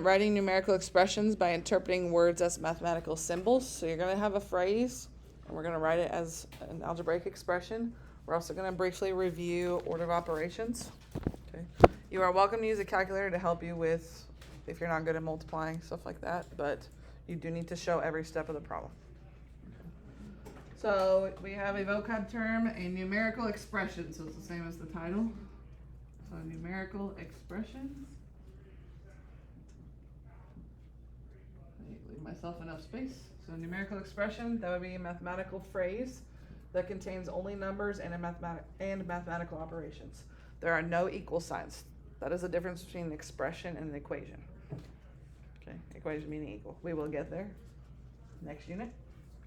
Writing numerical expressions by interpreting words as mathematical symbols. So you're going to have a phrase, and we're going to write it as an algebraic expression. We're also going to briefly review order of operations. Okay. You are welcome to use a calculator to help you with, if you're not good at multiplying, stuff like that, but you do need to show every step of the problem. So we have a vocab term, a numerical expression, so it's the same as the title. So numerical expressions. Leave myself enough space. So a numerical expression, that would be a mathematical phrase that contains only numbers and mathematical operations. There are no equal signs. That is the difference between an expression and an equation. Okay, equation meaning equal. We will get there next unit.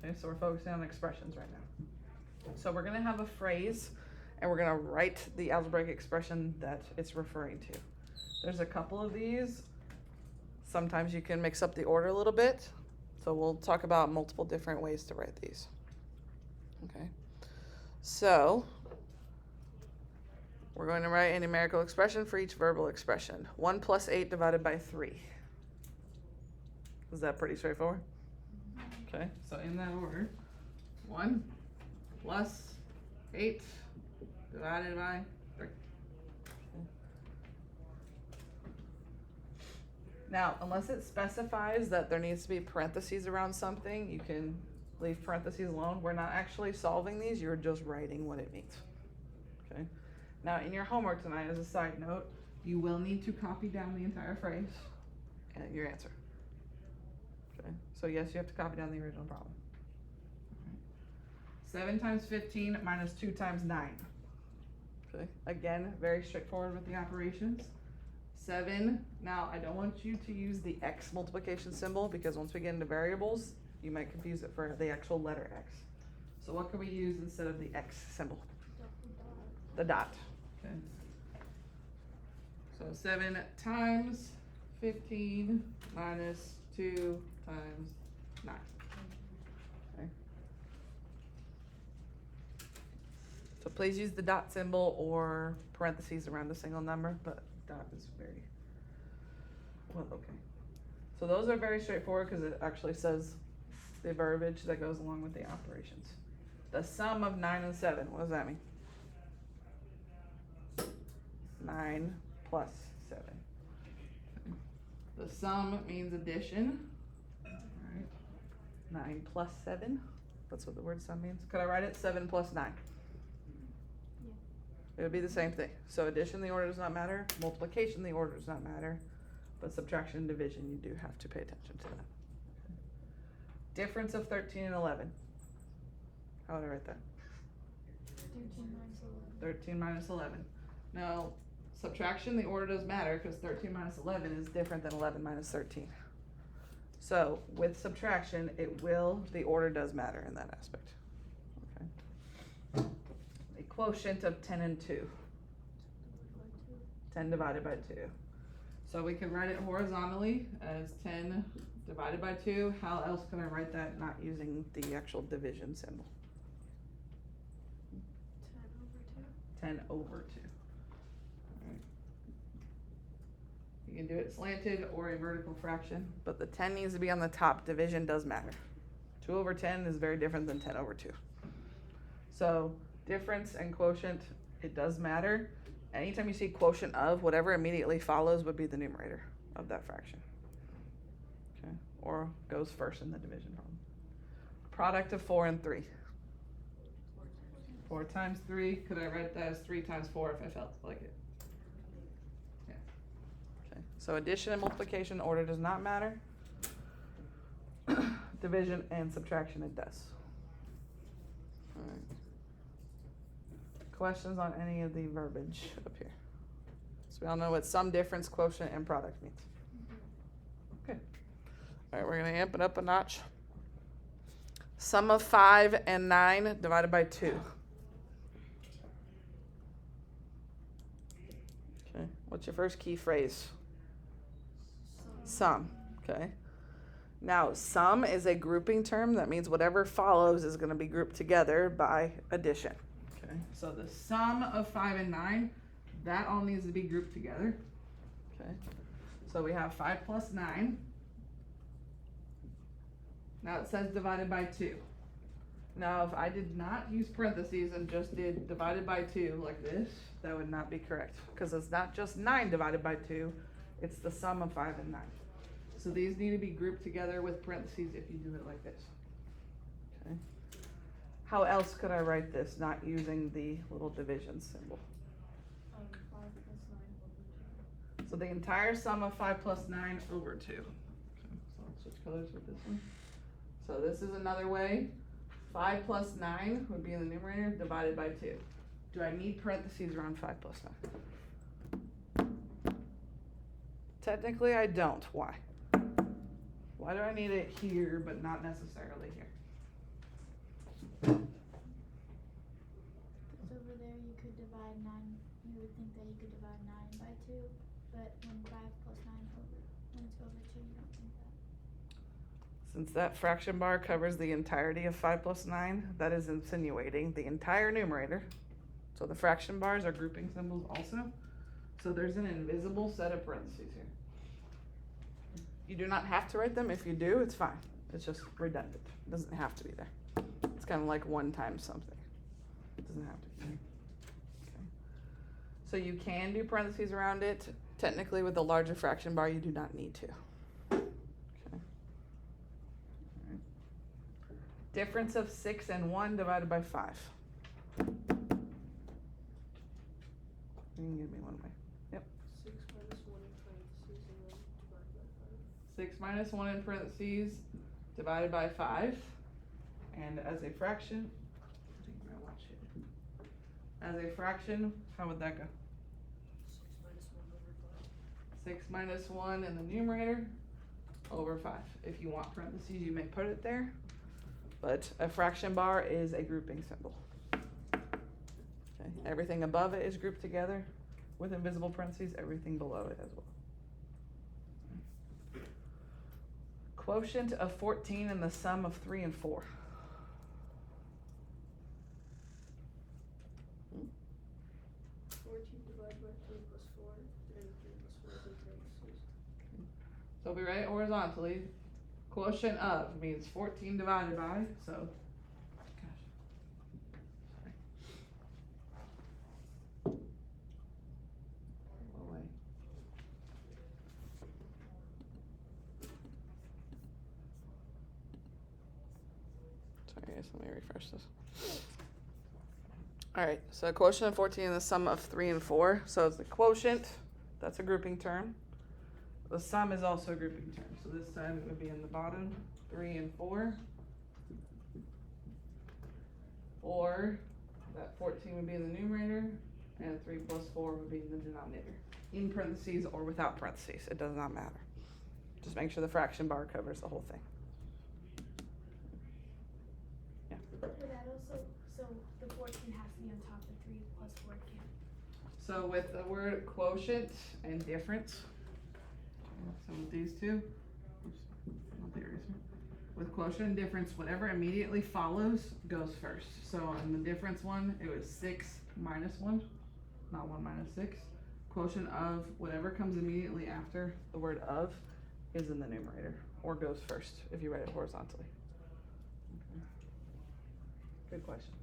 Okay, so we're focusing on expressions right now. So we're going to have a phrase, and we're going to write the algebraic expression that it's referring to. There's a couple of these. Sometimes you can mix up the order a little bit. So we'll talk about multiple different ways to write these. Okay. So we're going to write a numerical expression for each verbal expression. 1 plus 8 divided by 3. Is that pretty straightforward? Okay, so in that order, 1 plus 8 divided by 3. Now, unless it specifies that there needs to be parentheses around something, you can leave parentheses alone. We're not actually solving these, you're just writing what it means. Okay. Now, in your homework tonight, as a side note, you will need to copy down the entire phrase and your answer. Okay. So yes, you have to copy down the original problem. Okay. 7 times 15 minus 2 times 9. Okay. Again, very straightforward with the operations. 7. Now, I don't want you to use the X multiplication symbol because once we get into variables, you might confuse it for the actual letter X. So what can we use instead of the X symbol? The dot. Okay. So 7 times 15 minus 2 times 9. Okay. So please use the dot symbol or parentheses around a single number, but dot is very well, okay. So those are very straightforward because it actually says the verbiage that goes along with the operations. The sum of 9 and 7, what does that mean? 9 plus 7. Okay. The sum means addition. All right. 9 plus 7, that's what the word sum means. Could I write it 7 plus 9? It would be the same thing. So addition, the order does not matter. Multiplication, the order does not matter. But subtraction and division, you do have to pay attention to that. Difference of 13 and 11. How would I write that? 13 minus 11. 13 minus 11. Now, subtraction, the order does matter because 13 minus 11 is different than 11 minus 13. So with subtraction, the order does matter in that aspect. Okay. A quotient of 10 and 2. 10 divided by 2. So we can write it horizontally as 10 divided by 2. How else can I write that not using the actual division symbol? 10 over 2. All right. You can do it slanted or a vertical fraction, but the 10 needs to be on the top. Division does matter. 2 over 10 is very different than 10 over 2. So difference and quotient, it does matter. Anytime you see quotient of, whatever immediately follows would be the numerator of that fraction. Okay, or goes first in the division problem. Product of 4 and 3. 4 times 3, could I write that as 3 times 4 if I felt like it? Yeah. Okay, so addition and multiplication order does not matter. Division and subtraction, it does. All right. Questions on any of the verbiage up here? So we all know what sum, difference, quotient, and product means. Okay. All right, we're going to amp it up a notch. Sum of 5 and 9 divided by 2. Okay, what's your first key phrase? Sum. Okay. Now, sum is a grouping term. That means whatever follows is going to be grouped together by addition. Okay, so the sum of 5 and 9, that all needs to be grouped together. Okay, So we have 5 plus 9. Now it says divided by 2. Now if I did not use parentheses and just did divided by 2 like this, that would not be correct. Because it's not just 9 divided by 2, it's the sum of 5 and 9. So these need to be grouped together with parentheses if you do it like this. Okay. How else could I write this not using the little division symbol? 5 plus 9 over 2. So the entire sum of 5 plus 9 over 2. Okay, so I'll switch colors with this one. So this is another way. 5 plus 9 would be in the numerator divided by 2. Do I need parentheses around 5 plus 9? Technically I don't. Why? Why do I need it here but not necessarily here? Because over there you could divide 9, you would think that you could divide 9 by 2, but when 5 plus 9 when it's over 2, you don't think that. Since that fraction bar covers the entirety of 5 plus 9, that is insinuating the entire numerator. So the fraction bars are grouping symbols also. So there's an invisible set of parentheses here. You do not have to write them. If you do, it's fine. It's just redundant. It doesn't have to be there. It's kind of like 1 times something. It doesn't have to be there. Okay. So you can do parentheses around it. Technically, with a larger fraction bar, you do not need to. Okay. All right. Difference of 6 and 1 divided by 5. You can give me one way. Yep. 6 minus 1 in parentheses and then divided by 5. 6 minus 1 in parentheses divided by 5. And as a fraction, I think my watch here. As a fraction, how would that go? 6 minus 1 in the numerator over 5. If you want parentheses, you may put it there. But a fraction bar is a grouping symbol. Okay. Everything above it is grouped together with invisible parentheses, everything below it as well. Quotient of 14 and the sum of 3 and 4. 14 divided by 3 plus 4, and 3 plus 4 is in parentheses. So we write it horizontally. Quotient of means 14 divided by, so, gosh, sorry. Oh, wait. Sorry guys, let me refresh this. Alright, so quotient of 14 and the sum of 3 and 4. So it's the quotient, that's a grouping term. The sum is also a grouping term. So this time it would be in the bottom, 3 and 4. Or that 14 would be in the numerator, and 3 plus 4 would be in the denominator. In parentheses or without parentheses, it does not matter. Just make sure the fraction bar covers the whole thing. Yeah. But that also, so the 14 has to be on top of 3 plus 4 can't. So with the word quotient and difference, so with these two, oops, not the eraser. With quotient and difference, whatever immediately follows goes first. So in the difference one, it was 6 minus 1, not 1 minus 6. Quotient of whatever comes immediately after the word of is in the numerator, or goes first if you write it horizontally. Okay. Good question.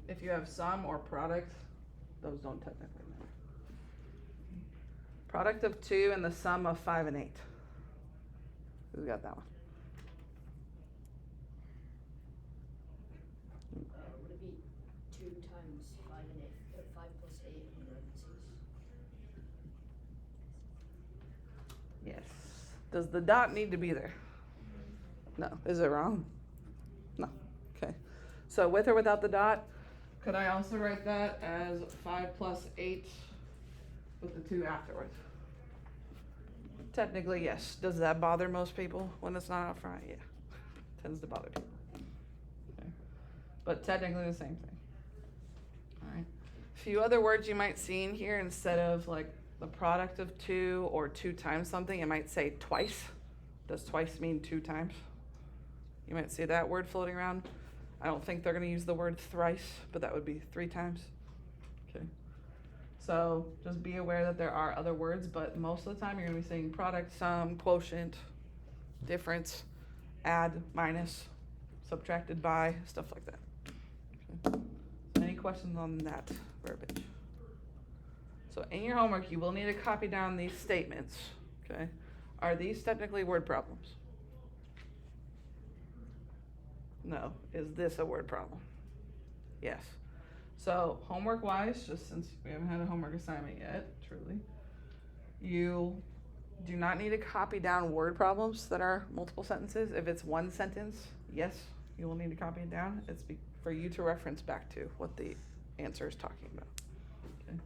If you have sum or product, those don't technically matter. Product of 2 and the sum of 5 and 8. Who's got that one? Would it be 2 times 5 and 8, 5 plus 8 in parentheses? Yes. Does the dot need to be there? No. Is it wrong? No. Okay. So with or without the dot, could I also write that as 5 plus 8 with the 2 afterwards? Technically, yes. Does that bother most people when it's not out front? Yeah. Tends to bother people. Okay. But technically the same thing. All right. A few other words you might see in here instead of like the product of 2 or 2 times something, it might say twice. Does twice mean 2 times? You might see that word floating around. I don't think they're going to use the word thrice, but that would be 3 times. Okay. So just be aware that there are other words, but most of the time you're going to be saying product, sum, quotient, difference, add, minus, subtracted by, stuff like that. Okay. Any questions on that verbiage? So in your homework, you will need to copy down these statements. Okay. Are these technically word problems? No. Is this a word problem? Yes. So homework wise, just since we haven't had a homework assignment yet, truly, you do not need to copy down word problems that are multiple sentences. If it's one sentence, yes, you will need to copy it down. It's for you to reference back to what the answer is talking about. Okay.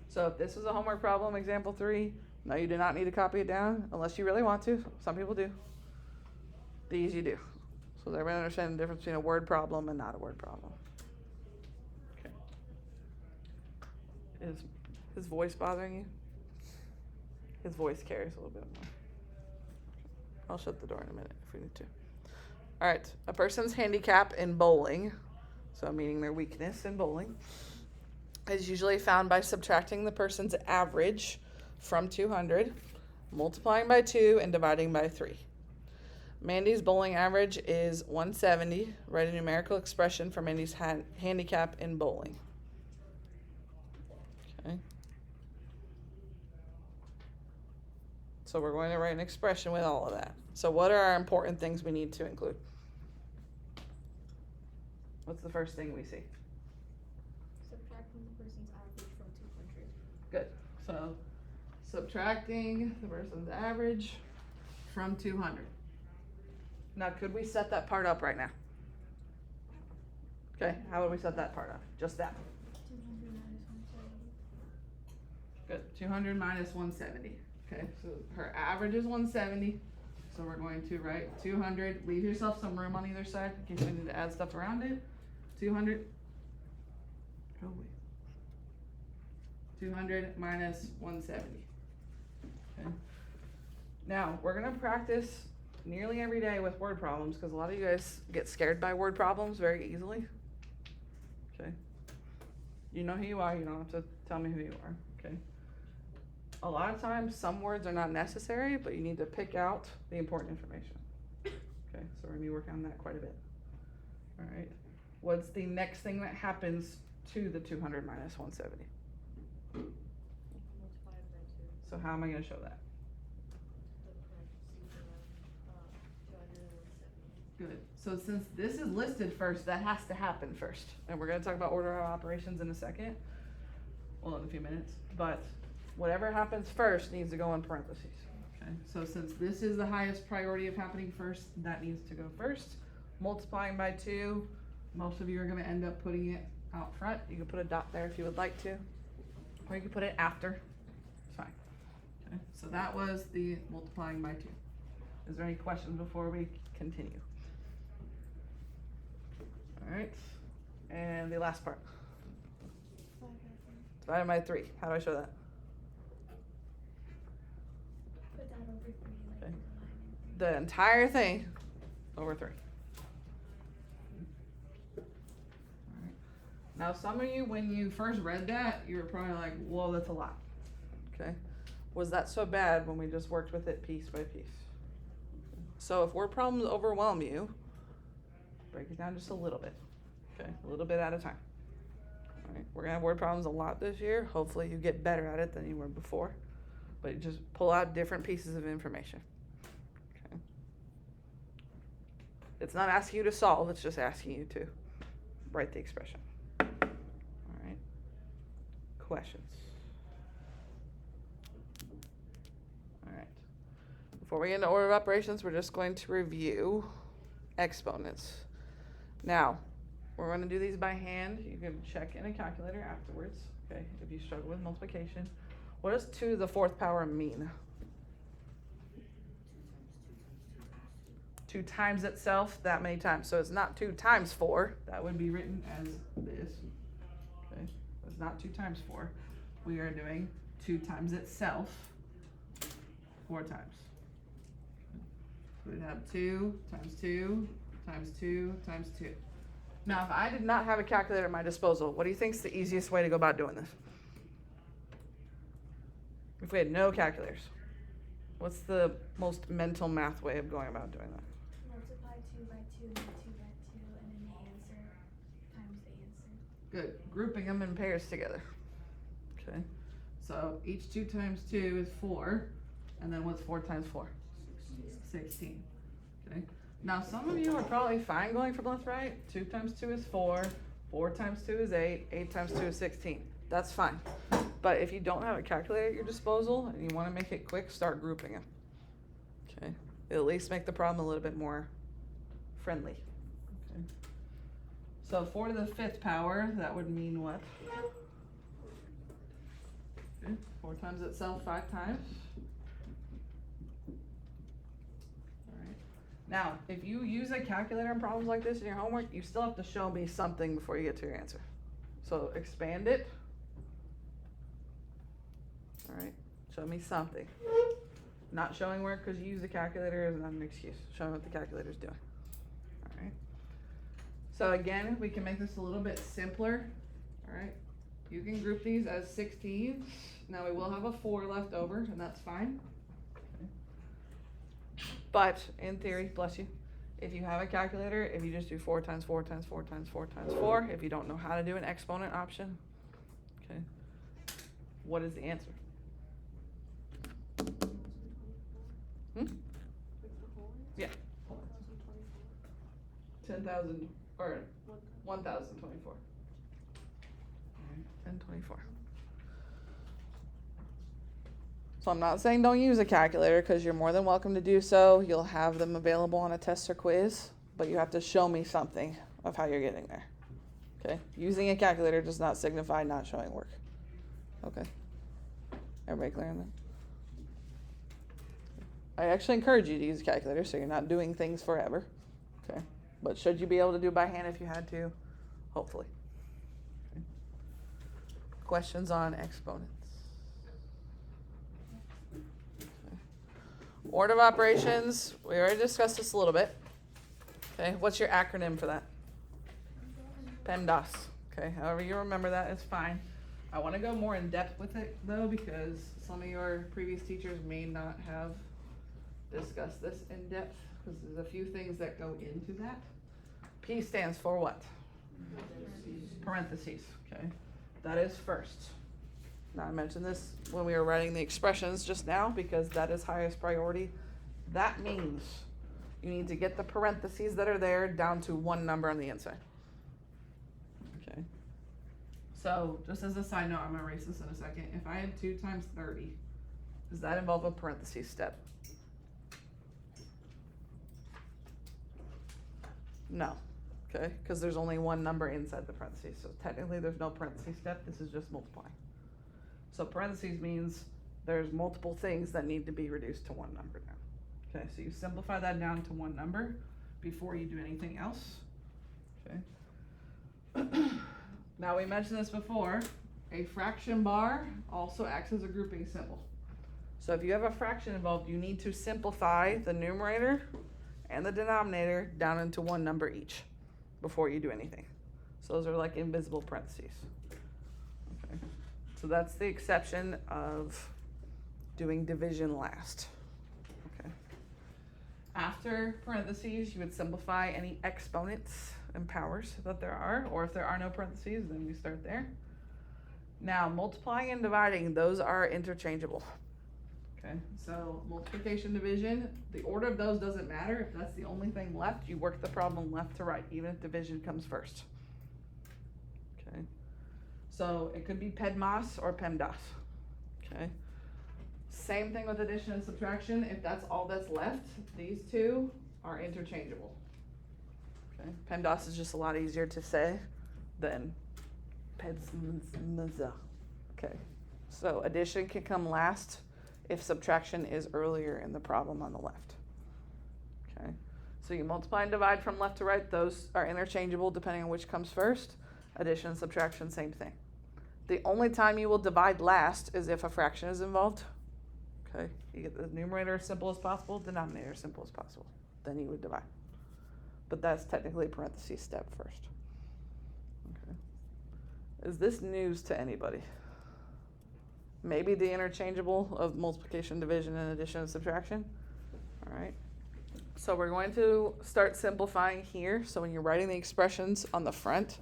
So if this is a homework problem, example 3, no, you do not need to copy it down unless you really want to. Some people do. These you do. So does everyone understand the difference between a word problem and not a word problem? Okay. Is his voice bothering you? His voice carries a little bit more. I'll shut the door in a minute if we need to. All right. A person's handicap in bowling, so meaning their weakness in bowling, is usually found by subtracting the person's average from 200, multiplying by 2, and dividing by 3. Mandy's bowling average is 170. Write a numerical expression for Mandy's handicap in bowling. Okay. So we're going to write an expression with all of that. So what are our important things we need to include? What's the first thing we see? Subtracting the person's average from 200. Good. So subtracting the person's average from 200. Now, could we set that part up right now? Okay, how would we set that part up? Just that. 200 minus 170. Good. 200 minus 170. Okay, so her average is 170. So we're going to write 200. Leave yourself some room on either side in case we need to add stuff around it. 200. Oh, wait. 200 minus 170. Okay. Now, we're going to practice nearly every day with word problems because a lot of you guys get scared by word problems very easily. Okay. You know who you are. You don't have to tell me who you are. Okay. A lot of times, some words are not necessary, but you need to pick out the important information. Okay, so we're going to be working on that quite a bit. All right. What's the next thing that happens to the 200 minus 170? Multiply it by 2. So how am I going to show that? The parentheses around 200 and 170. Good. So since this is listed first, that has to happen first. And we're going to talk about order of operations in a second. Well, in a few minutes. But whatever happens first needs to go in parentheses. Okay. So since this is the highest priority of happening first, that needs to go first. Multiplying by 2, most of you are going to end up putting it out front. You can put a dot there if you would like to. Or you can put it after. It's fine. Okay. So that was the multiplying by 2. Is there any questions before we continue? All right. And the last part. Divided by 3. How do I show that? Put that over 3, like Okay. dividing 3. The entire thing over 3. Alright. Now some of you, when you first read that, you were probably like, whoa, that's a lot. Okay. Was that so bad when we just worked with it piece by piece? So if word problems overwhelm you, break it down just a little bit. Okay, a little bit at a time. All right, we're gonna have word problems a lot this year. Hopefully you get better at it than you were before. But you just pull out different pieces of information. Okay. It's not asking you to solve, it's just asking you to write the expression. All right. Questions? All right. Before we get into order of operations, we're just going to review exponents. Now, we're going to do these by hand. You can check in a calculator afterwards, okay, if you struggle with multiplication. What does 2 to the 4th power mean? 2 times itself that many times. So it's not 2 times 4. That would be written as this. Okay, it's not 2 times 4. We are doing 2 times itself 4 times. So we'd have 2 times 2 times 2 times 2. Now, if I did not have a calculator at my disposal, what do you think is the easiest way to go about doing this? If we had no calculators, what's the most mental math way of going about doing that? Multiply 2 by 2 and then 2 by 2 and then the answer times the answer. Good. Grouping them in pairs together. Okay. So each 2 times 2 is 4. And then what's 4 times 4? 16. Okay. Now some of you are probably fine going from left to right. 2 times 2 is 4. 4 times 2 is 8. 8 times 2 is 16. That's fine. But if you don't have a calculator at your disposal and you want to make it quick, start grouping them. Okay. It'll at least make the problem a little bit more friendly. Okay. So 4 to the 5th power, that would mean what? Okay. 4 times itself 5 times. Alright. Now, if you use a calculator in problems like this in your homework, you still have to show me something before you get to your answer. So expand it. Alright, show me something. Not showing work because you use a calculator is not an excuse. Show me what the calculator is doing. Alright. So again, we can make this a little bit simpler. Alright. You can group these as 16s. Now we will have a 4 left over, and that's fine. Okay. But in theory, bless you, if you have a calculator, if you just do 4 times 4 times 4 times 4 times 4, if you don't know how to do an exponent option, okay, what is the answer? Hmm? Yeah. 10,000 or 1,024. 1024. So I'm not saying don't use a calculator because you're more than welcome to do so. You'll have them available on a test or quiz, but you have to show me something of how you're getting there. Okay? Using a calculator does not signify not showing work. Okay? Everybody clear on that? I actually encourage you to use a calculator so you're not doing things forever. Okay? But should you be able to do it by hand if you had to? Hopefully. Okay. Questions on exponents? Okay. Order of operations, we already discussed this a little bit. Okay, what's your acronym for that? PEMDAS. Okay, however you remember that is fine. I want to go more in depth with it though because some of your previous teachers may not have discussed this in depth because there's a few things that go into that. P stands for what? Parentheses. Okay, that is first. Now I mentioned this when we were writing the expressions just now because that is highest priority. That means you need to get the parentheses that are there down to one number on the inside. Okay. So just as a side note, I'm gonna erase this in a second. If I had 2 times 30, does that involve a parentheses step? No. Okay, because there's only one number inside the parentheses. So technically there's no parentheses step. This is just multiplying. So parentheses means there's multiple things that need to be reduced to one number now. Okay, so you simplify that down to one number before you do anything else. Okay. Now we mentioned this before. A fraction bar also acts as a grouping symbol. So if you have a fraction involved, you need to simplify the numerator and the denominator down into one number each before you do anything. So those are like invisible parentheses. Okay. So that's the exception of doing division last. Okay. After parentheses, you would simplify any exponents and powers that there are, or if there are no parentheses, then we start there. Now, multiplying and dividing, those are interchangeable. Okay, so multiplication, division, the order of those doesn't matter. If that's the only thing left, you work the problem left to right, even if division comes first. Okay, so it could be PEMDAS or PEMDAS. Okay, same thing with addition and subtraction. If that's all that's left, these two are interchangeable. Okay, PEMDAS is just a lot easier to say than PEMDAS. Okay, so addition can come last if subtraction is earlier in the problem on the left. Okay, so you multiply and divide from left to right. Those are interchangeable depending on which comes first. Addition and subtraction, same thing. The only time you will divide last is if a fraction is involved. Okay, you get the numerator as simple as possible, denominator as simple as possible. Then you would divide. But that's technically a parentheses step first. Okay. Is this news to anybody? maybe the interchangeable of multiplication, division, and addition and subtraction. All right. So we're going to start simplifying here. So when you're writing the expressions on the front,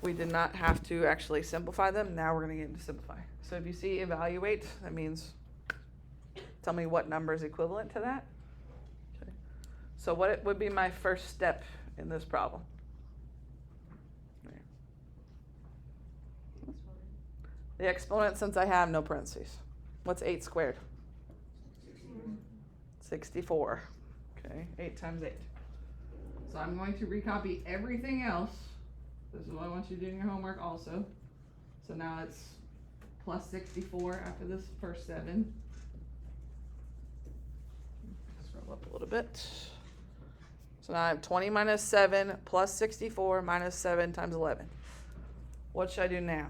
we did not have to actually simplify them. Now we're going to get into simplify. So if you see evaluate, that means tell me what number is equivalent to that. Okay. So what it would be my first step in this problem? The exponent, since I have no parentheses. What's 8 squared? 64. Okay, 8 times 8. So I'm going to recopy everything else. This is what I want you to do in your homework also. So now it's plus 64 after this first 7. Scroll up a little bit. So now I have 20 minus 7 plus 64 minus 7 times 11. What should I do now?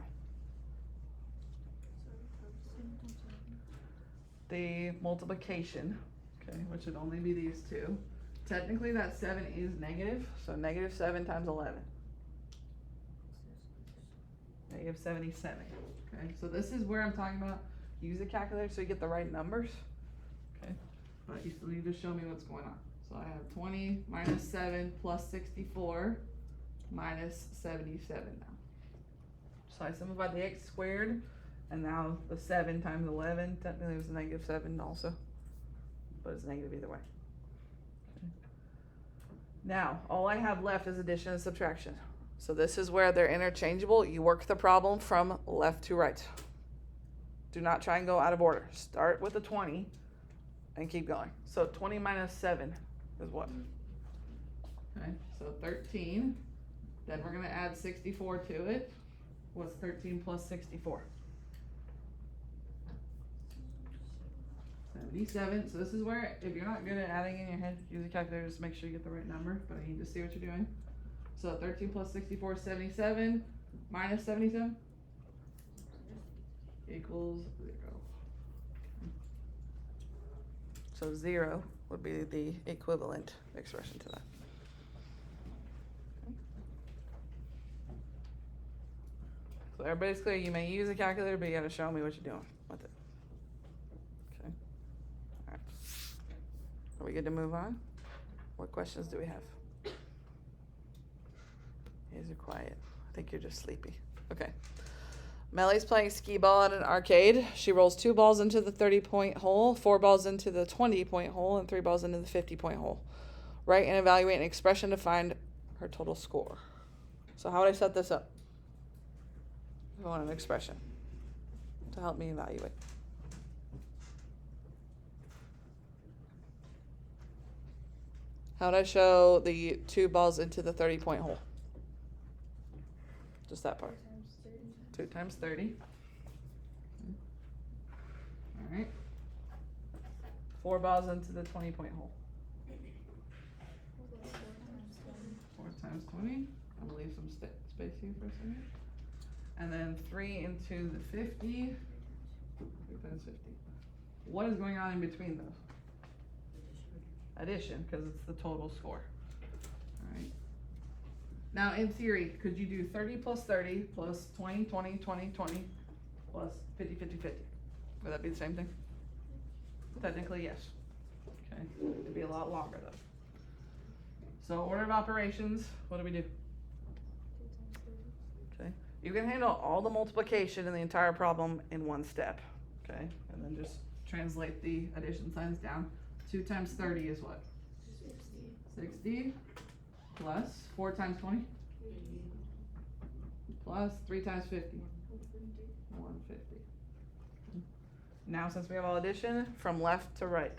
The multiplication, okay, which would only be these two. Technically that 7 is negative, so negative 7 times 11. Negative 77, okay? So this is where I'm talking about use a calculator so you get the right numbers, okay? But you still need to show me what's going on. So I have 20 minus 7 plus 64 minus 77 now. So I simplified the x squared. And now the 7 times 11, technically it was a negative 7 also, but it's negative either way. Okay. Now, all I have left is addition and subtraction. So this is where they're interchangeable. You work the problem from left to right. Do not try and go out of order. Start with a 20 and keep going. So 20 minus 7 is what? Okay, so 13. Then we're going to add 64 to it. What's 13 plus 64? 77. So this is where, if you're not good at adding in your head, use a calculator just to make sure you get the right number, but I need to see what you're doing. So 13 plus 64 is 77, minus 77 equals 0. So 0 would be the equivalent expression to that. So everybody's clear, you may use a calculator, but you gotta show me what you're doing with it. Okay. All right. Are we good to move on? What questions do we have? You guys are quiet. I think you're just sleepy. Okay. Mellie's playing skee ball at an arcade. She rolls 2 balls into the 30-point hole, 4 balls into the 20-point hole, and 3 balls into the 50-point hole. Write and evaluate an expression to find her total score. So how would I set this up? I want an expression to help me evaluate. How would I show the 2 balls into the 30-point hole? Just that part. 2 times 30. All right. 4 balls into the 20-point hole. 4 times 20. I'm gonna leave some space here for a second. And then 3 into the 50. 3 times 50. What is going on in between those? Addition, because it's the total score. All right. Now, in theory, could you do 30 plus 30 plus 20, 20, 20, 20 plus 50, 50, 50? Would that be the same thing? Technically, yes. Okay. It'd be a lot longer, though. So, order of operations, what do we do? Okay. You can handle all the multiplication in the entire problem in one step. Okay. And then just translate the addition signs down. 2 times 30 is what? 60 plus 4 times 20 plus 3 times 50 150. Now since we have all addition, from left to right,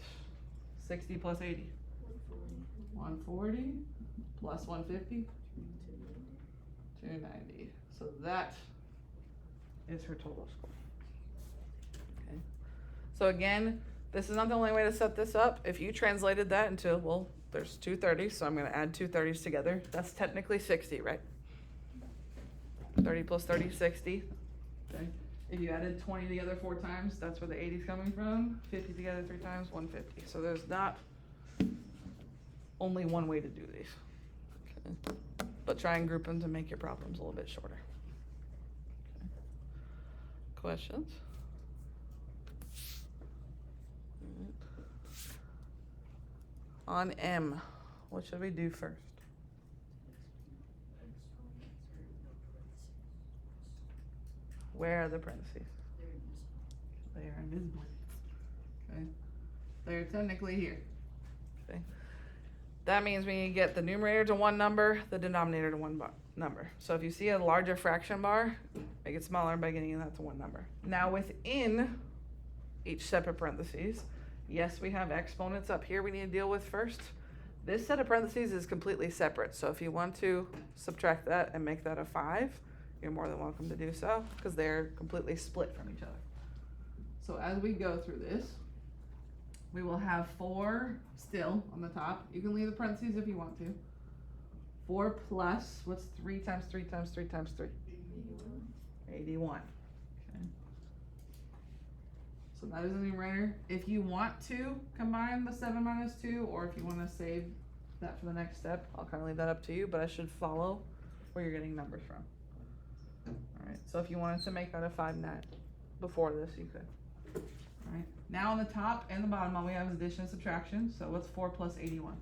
60 plus 80 140 plus 150 290. So that is her total score. Okay. So again, this is not the only way to set this up. If you translated that into, well, there's 2 30s, so I'm going to add 2 30s together. That's technically 60, right? 30 plus 30, 60. Okay. If you added 20 together 4 times, that's where the 80 is coming from. 50 together 3 times, 150. So there's not only one way to do these. Okay. But try and group them to make your problems a little bit shorter. Okay. Questions? On M, what should we do first? Where are the parentheses? They're invisible. They are invisible. Okay. They're technically here. Okay. That means we need to get the numerator to one number, the denominator to one number. So if you see a larger fraction bar, make it smaller by getting that to one number. Now within each separate parentheses, yes, we have exponents up here we need to deal with first. This set of parentheses is completely separate. So if you want to subtract that and make that a 5, you're more than welcome to do so because they're completely split from each other. So as we go through this, we will have 4 still on the top. You can leave the parentheses if you want to. 4 plus, what's 3 times 3 times 3 times 3? 81. Okay. So that is a numerator. If you want to combine the 7 minus 2, or if you want to save that for the next step, I'll kind of leave that up to you, but I should follow where you're getting numbers from. Alright, so if you wanted to make that a 5 9 before this, you could. Alright, now on the top and the bottom, all we have is addition and subtraction. So what's 4 plus 81?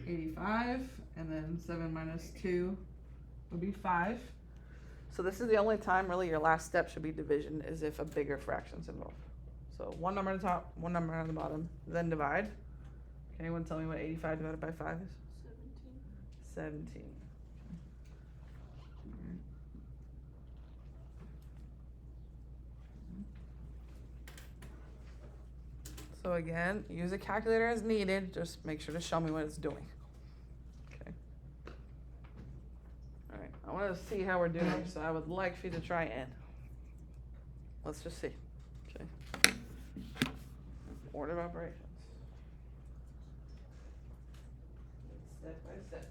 85, and then 7 minus 2 would be 5. So this is the only time really your last step should be division, is if a bigger fraction's involved. So one number on the top, one number on the bottom, then divide. Can anyone tell me what 85 divided by 5 is? 17. So again, use a calculator as needed. Just make sure to show me what it's doing. Okay. All right. I want to see how we're doing, so I would like for you to try N. Let's just see. Okay. Order of operations. Step by step.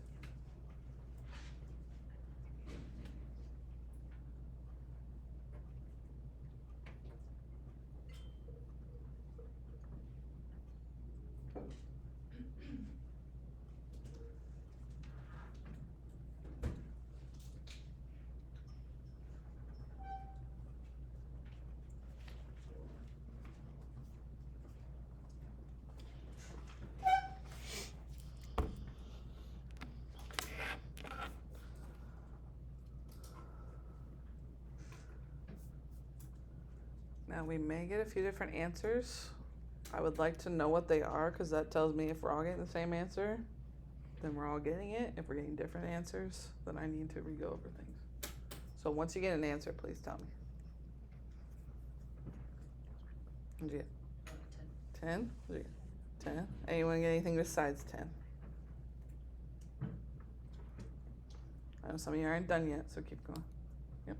Now we may get a few different answers. I would like to know what they are because that tells me if we're all getting the same answer, then we're all getting it. If we're getting different answers, then I need to re-go over things. So once you get an answer, please tell me. What'd you get? 10? What'd you get? 10? Anyone get anything besides 10? I know some of you aren't done yet, so keep going. Yep.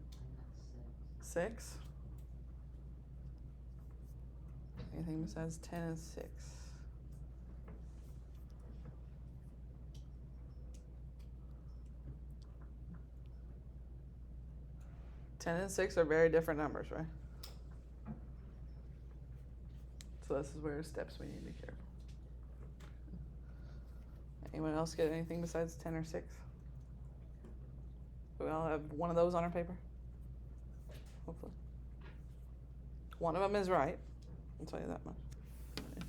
6? Anything besides 10 and 6? Ten and 6 are very different numbers, right? So this is where steps we need to be careful. Anyone else get anything besides 10 or 6? We all have one of those on our paper? Hopefully. One of them is right. I'll tell you that much. Okay.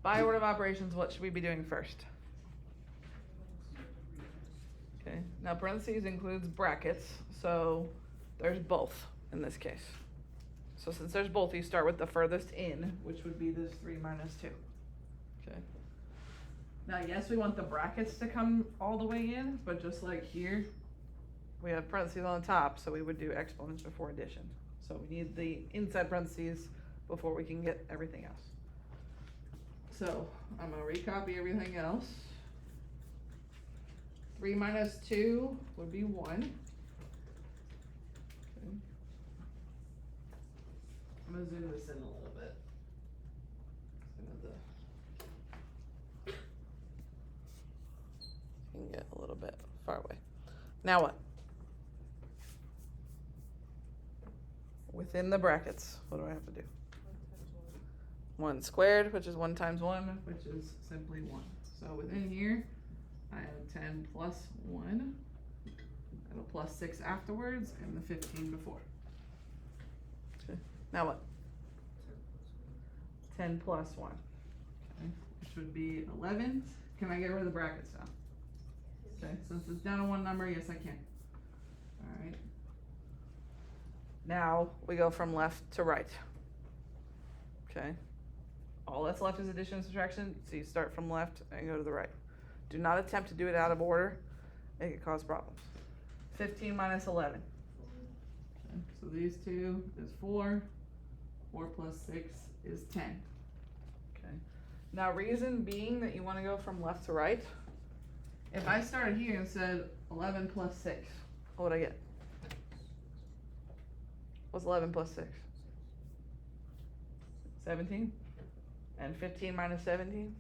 By order of operations, what should we be doing first? Okay, now parentheses includes brackets, so there's both in this case. So since there's both, you start with the furthest in, which would be this 3 minus 2. Okay. Now, yes, we want the brackets to come all the way in, but just like here, we have parentheses on the top, so we would do exponents before addition. So we need the inside parentheses before we can get everything else. So I'm gonna recopy everything else. 3 minus 2 would be 1. Okay. I'm gonna zoom this in a little bit. You can get a little bit far away. Now what? Within the brackets, what do I have to do? 1 squared, which is 1 times 1, which is simply 1. So within here, I have 10 plus 1, and a plus 6 afterwards, and the 15 before. Okay. Now what? 10 plus 1. Okay. Okay, which would be 11. Can I get rid of the brackets now? Okay, since it's down to one number, yes I can. Alright. Now we go from left to right. Okay. All that's left is addition and subtraction, so you start from left and go to the right. Do not attempt to do it out of order. It could cause problems. 15 minus 11. Okay, so these two is 4. 4 plus 6 is 10. Okay. Now reason being that you want to go from left to right, if I started here and said 11 plus 6, what would I get? What's 11 plus 6? 17? And 15 minus 17?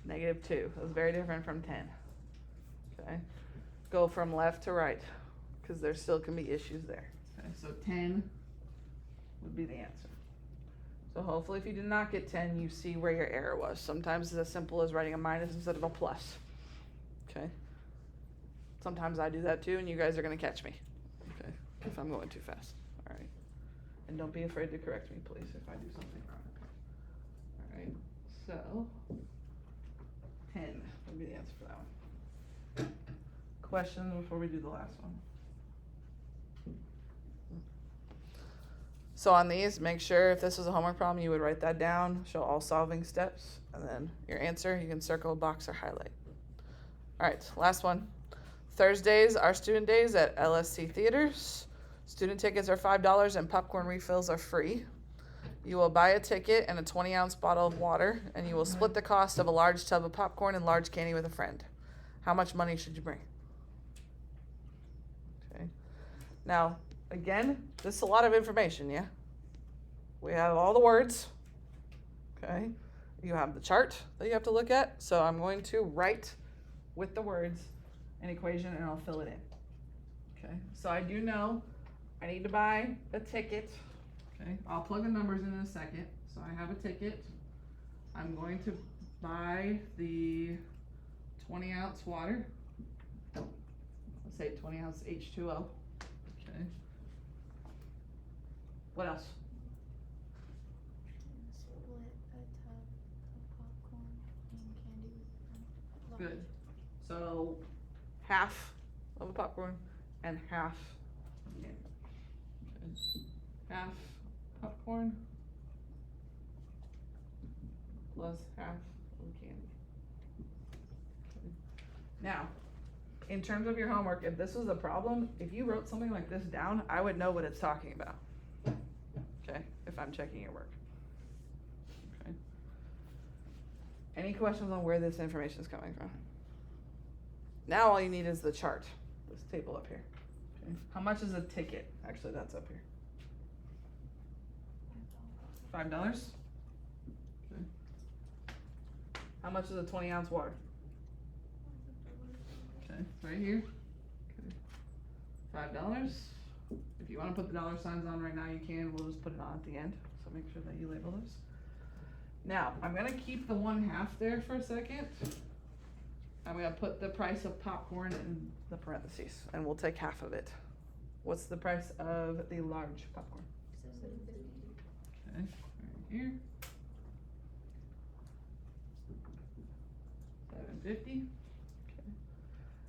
Negative 2. That's very different from 10. Okay. Go from left to right, because there still can be issues there. Okay, so 10 would be the answer. So hopefully if you did not get 10, you see where your error was. Sometimes it's as simple as writing a minus instead of a plus. Okay. Sometimes I do that too, and you guys are going to catch me. Okay. If I'm going too fast. All right. And don't be afraid to correct me, please, if I do something wrong. All right. So 10 would be the answer for that one. Questions before we do the last one? So on these, make sure if this was a homework problem, you would write that down, show all solving steps, and then your answer, you can circle, box, or highlight. All right, last one. Thursdays are student days at LSC Theaters. Student tickets are $5 and popcorn refills are free. You will buy a ticket and a 20-ounce bottle of water, and you will split the cost of a large tub of popcorn and large candy with a friend. How much money should you bring? Okay. Now, again, this is a lot of information, yeah? We have all the words, okay? You have the chart that you have to look at, so I'm going to write with the words an equation and I'll fill it in, okay? So I do know I need to buy a ticket, okay? I'll plug the numbers in a second. So I have a ticket. I'm going to buy the 20-ounce water. Let's say 20-ounce H2O, okay? What else? Split a tub of popcorn and candy with Good. So half of a popcorn and half candy. Okay. Half popcorn plus half of candy. Okay. Now, in terms of your homework, if this was a problem, if you wrote something like this down, I would know what it's talking about. Okay, if I'm checking your work. Okay. Any questions on where this information is coming from? Now all you need is the chart, this table up here. Okay. How much is a ticket? Actually, that's up here. $5? Okay. How much is a 20-ounce water? Okay, right here. Okay. $5. If you want to put the dollar signs on right now, you can. We'll just put it on at the end. So make sure that you label those. Now, I'm going to keep the 1/2 there for a second. I'm going to put the price of popcorn in the parentheses, and we'll take half of it. What's the price of the large popcorn? Okay, right here. $7.50. Okay.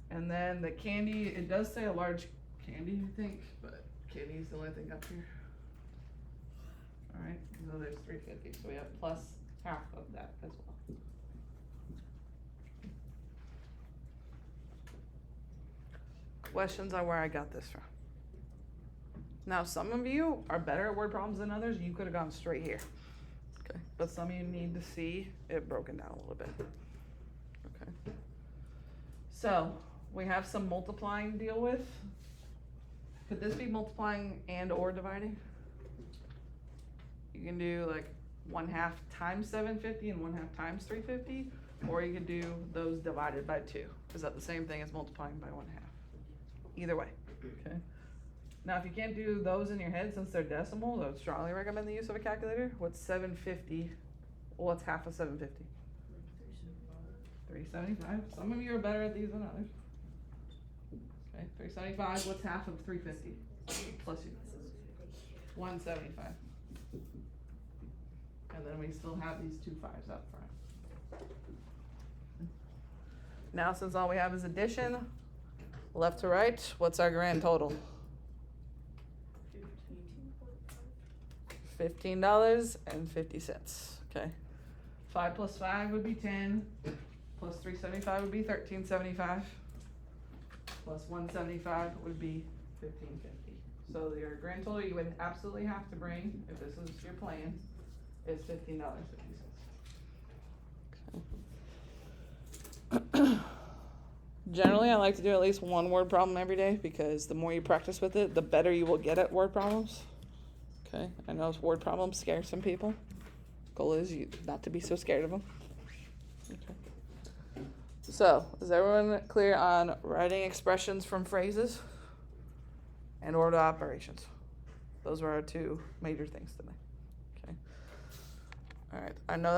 And then the candy, it does say a large candy, I think, but candy is the only thing up here. All right, so there's $3.50, so we have plus half of that as well. Questions on where I got this from? Now, some of you are better at word problems than others. You could have gone straight here. Okay, but some of you need to see it broken down a little bit. Okay. So, we have some multiplying to deal with. Could this be multiplying and or dividing? You can do like 1/2 times 750 and 1/2 times 350, or you could do those divided by 2. Is that the same thing as multiplying by 1/2? Either way, okay? Now, if you can't do those in your head since they're decimals, I would strongly recommend the use of a calculator. What's 750? Well, what's half of 750? 375. Some of you are better at these than others. Okay, 375. What's half of 350? Plus you. 175. And then we still have these two 5s up front. Now, since all we have is addition, left to right, what's our grand total? 15. $15.50, okay. 5 plus 5 would be 10, plus 375 would be 1375, plus 175 would be 1550. So your grand total you would absolutely have to bring, if this is your plan, is $15.50. Generally, I like to do at least one word problem every day because the more you practice with it, the better you will get at word problems. Okay, I know word problems scare some people. Goal is you not to be so scared of them. Okay. So, is everyone clear on writing expressions from phrases and order operations? Those were our two major things today. Okay. All right. I know that